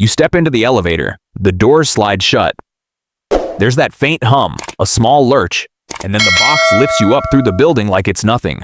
You step into the elevator, the doors slide shut. There's that faint hum, a small lurch, and then the box lifts you up through the building like it's nothing.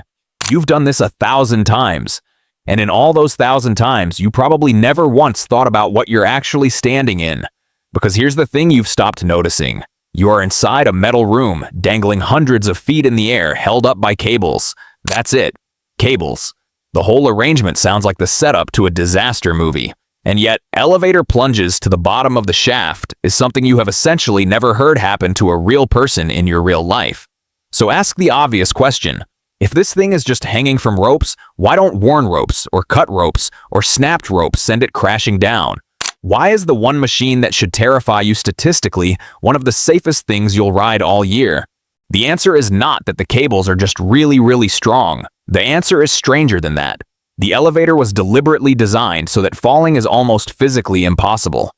You've done this 1,000 times. And in all those 1,000 times, you probably never once thought about what you're actually standing in. Because here's the thing you've stopped noticing. You are inside a metal room, dangling hundreds of feet in the air, held up by cables. That's it. Cables. The whole arrangement sounds like the setup to a disaster movie. And yet, elevator plunges to the bottom of the shaft is something you have essentially never heard happen to a real person in your real life. So ask the obvious question. If this thing is just hanging from ropes, why don't worn ropes, or cut ropes, or snapped ropes send it crashing down? Why is the one machine that should terrify you statistically one of the safest things you'll ride all year? The answer is not that the cables are just really, really strong. The answer is stranger than that. The elevator was deliberately designed so that falling is almost physically impossible.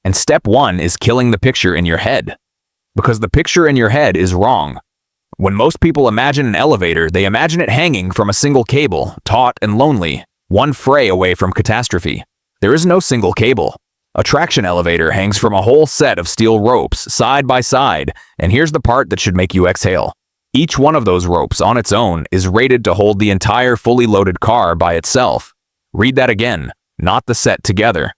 And step one is killing the picture in your head. Because the picture in your head is wrong. When most people imagine an elevator, they imagine it hanging from a single cable, taut and lonely, one fray away from catastrophe. There is no single cable. A traction elevator hangs from a whole set of steel ropes, side by side, and here's the part that should make you exhale. Each one of those ropes on its own is rated to hold the entire fully loaded car by itself. Read that again, not the set together.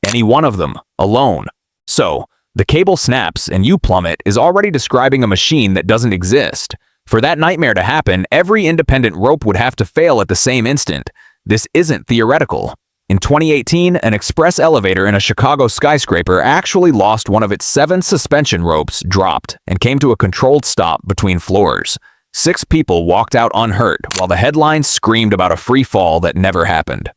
Any one of them, alone. So, the cable snaps and you plummet is already describing a machine that doesn't exist. For that nightmare to happen, every independent rope would have to fail at the same instant. This isn't theoretical. In 2018, an express elevator in a Chicago skyscraper actually lost one of its 7 suspension ropes, dropped, and came to a controlled stop between floors. 6 people walked out unhurt, while the headlines screamed about a free fall that never happened.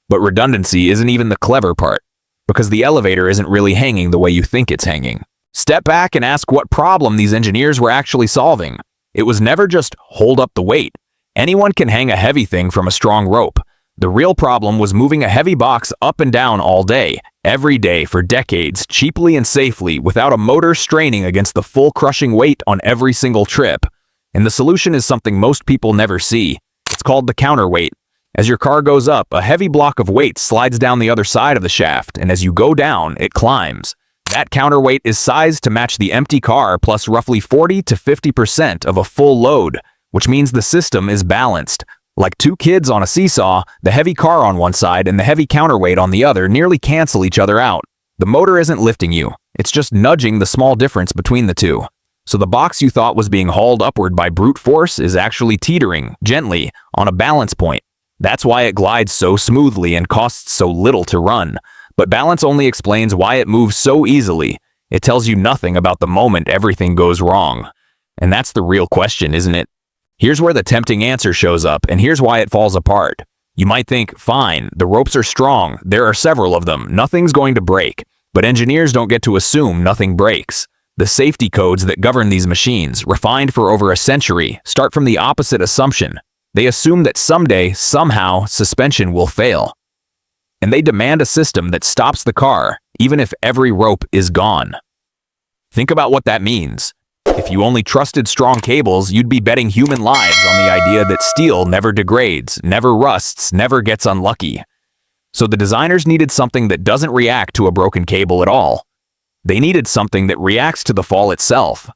But redundancy isn't even the clever part, because the elevator isn't really hanging the way you think it's hanging. Step back and ask what problem these engineers were actually solving. It was never just hold up the weight. Anyone can hang a heavy thing from a strong rope. The real problem was moving a heavy box up and down all day, every day for decades, cheaply and safely, without a motor straining against the full crushing weight on every single trip. And the solution is something most people never see. It's called the counterweight. As your car goes up, a heavy block of weight slides down the other side of the shaft, and as you go down, it climbs. That counterweight is sized to match the empty car plus roughly 40 to 50% of a full load, which means the system is balanced. Like 2 kids on a seesaw, the heavy car on one side and the heavy counterweight on the other nearly cancel each other out. The motor isn't lifting you, it's just nudging the small difference between the two. So the box you thought was being hauled upward by brute force is actually teetering, gently, on a balance point. That's why it glides so smoothly and costs so little to run. But balance only explains why it moves so easily. It tells you nothing about the moment everything goes wrong. And that's the real question, isn't it? Here's where the tempting answer shows up, and here's why it falls apart. You might think, fine, the ropes are strong, there are several of them, nothing's going to break. But engineers don't get to assume nothing breaks. The safety codes that govern these machines, refined for over a century, start from the opposite assumption. They assume that someday, somehow, suspension will fail. And they demand a system that stops the car, even if every rope is gone. Think about what that means. If you only trusted strong cables, you'd be betting human lives on the idea that steel never degrades, never rusts, never gets unlucky. So the designers needed something that doesn't react to a broken cable at all. They needed something that reacts to the fall itself.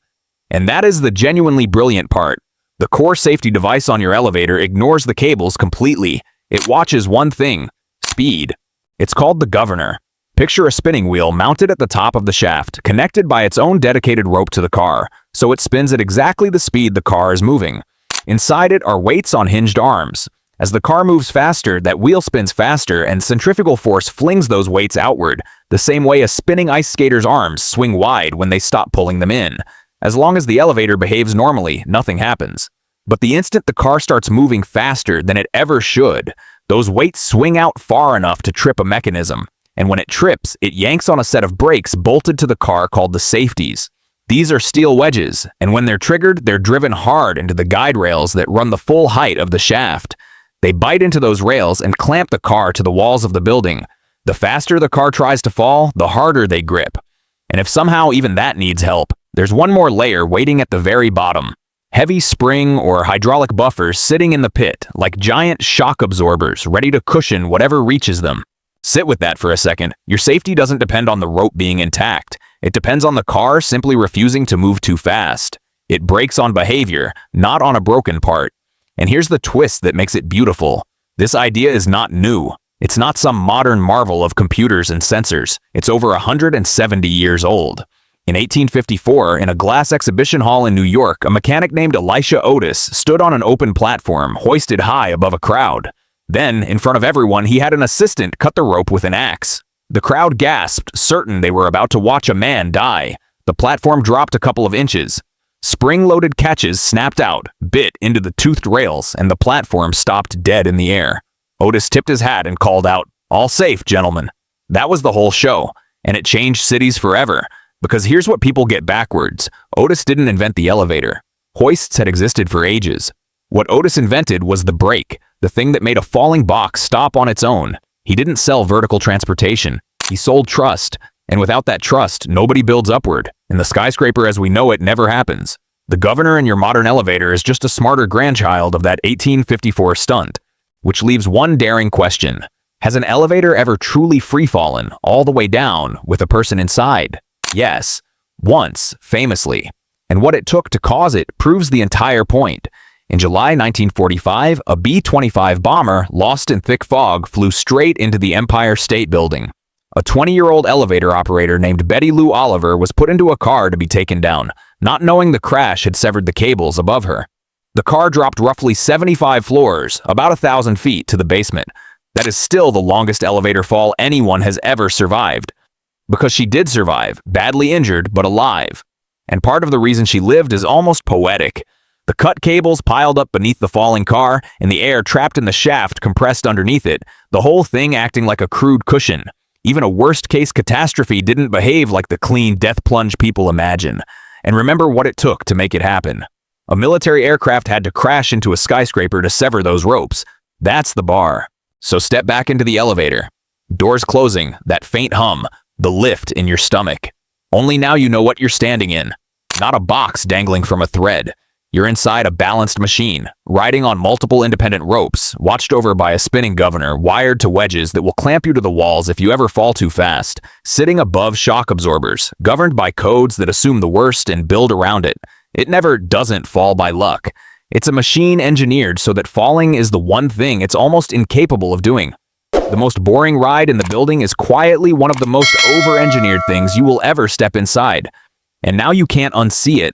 And that is the genuinely brilliant part. The core safety device on your elevator ignores the cables completely. It watches one thing: speed. It's called the governor. Picture a spinning wheel mounted at the top of the shaft, connected by its own dedicated rope to the car, so it spins at exactly the speed the car is moving. Inside it are weights on hinged arms. As the car moves faster, that wheel spins faster, and centrifugal force flings those weights outward, the same way a spinning ice skater's arms swing wide when they stop pulling them in. As long as the elevator behaves normally, nothing happens. But the instant the car starts moving faster than it ever should, those weights swing out far enough to trip a mechanism. And when it trips, it yanks on a set of brakes bolted to the car called the safeties. These are steel wedges, and when they're triggered, they're driven hard into the guide rails that run the full height of the shaft. They bite into those rails and clamp the car to the walls of the building. The faster the car tries to fall, the harder they grip. And if somehow even that needs help, there's one more layer waiting at the very bottom. Heavy spring or hydraulic buffers sitting in the pit, like giant shock absorbers ready to cushion whatever reaches them. Sit with that for a second. Your safety doesn't depend on the rope being intact. It depends on the car simply refusing to move too fast. It breaks on behavior, not on a broken part. And here's the twist that makes it beautiful. This idea is not new. It's not some modern marvel of computers and sensors. It's over 170 years old. In 1854, in a glass exhibition hall in New York, a mechanic named Elisha Otis stood on an open platform, hoisted high above a crowd. Then, in front of everyone, he had an assistant cut the rope with an axe. The crowd gasped, certain they were about to watch a man die. The platform dropped a couple of inches. Spring-loaded catches snapped out, bit into the toothed rails, and the platform stopped dead in the air. Otis tipped his hat and called out, "All safe, gentlemen." That was the whole show, and it changed cities forever. Because here's what people get backwards. Otis didn't invent the elevator. Hoists had existed for ages. What Otis invented was the brake, the thing that made a falling box stop on its own. He didn't sell vertical transportation. He sold trust. And without that trust, nobody builds upward. And the skyscraper as we know it never happens. The governor in your modern elevator is just a smarter grandchild of that 1854 stunt. Which leaves one daring question. Has an elevator ever truly free-fallen, all the way down, with a person inside? Yes, once, famously. And what it took to cause it proves the entire point. In July 1945, a B-25 bomber, lost in thick fog, flew straight into the Empire State Building. A 20-year-old elevator operator named Betty Lou Oliver was put into a car to be taken down, not knowing the crash had severed the cables above her. The car dropped roughly 75 floors, about 1,000 feet, to the basement. That is still the longest elevator fall anyone has ever survived. Because she did survive, badly injured, but alive. And part of the reason she lived is almost poetic. The cut cables piled up beneath the falling car, and the air trapped in the shaft compressed underneath it, the whole thing acting like a crude cushion. Even a worst-case catastrophe didn't behave like the clean death plunge people imagine. And remember what it took to make it happen. A military aircraft had to crash into a skyscraper to sever those ropes. That's the bar. So step back into the elevator. Doors closing, that faint hum, the lift in your stomach. Only now you know what you're standing in. Not a box dangling from a thread. You're inside a balanced machine, riding on multiple independent ropes, watched over by a spinning governor, wired to wedges that will clamp you to the walls if you ever fall too fast, sitting above shock absorbers, governed by codes that assume the worst and build around it. It never doesn't fall by luck. It's a machine engineered so that falling is the one thing it's almost incapable of doing. The most boring ride in the building is quietly one of the most over-engineered things you will ever step inside. And now you can't unsee it.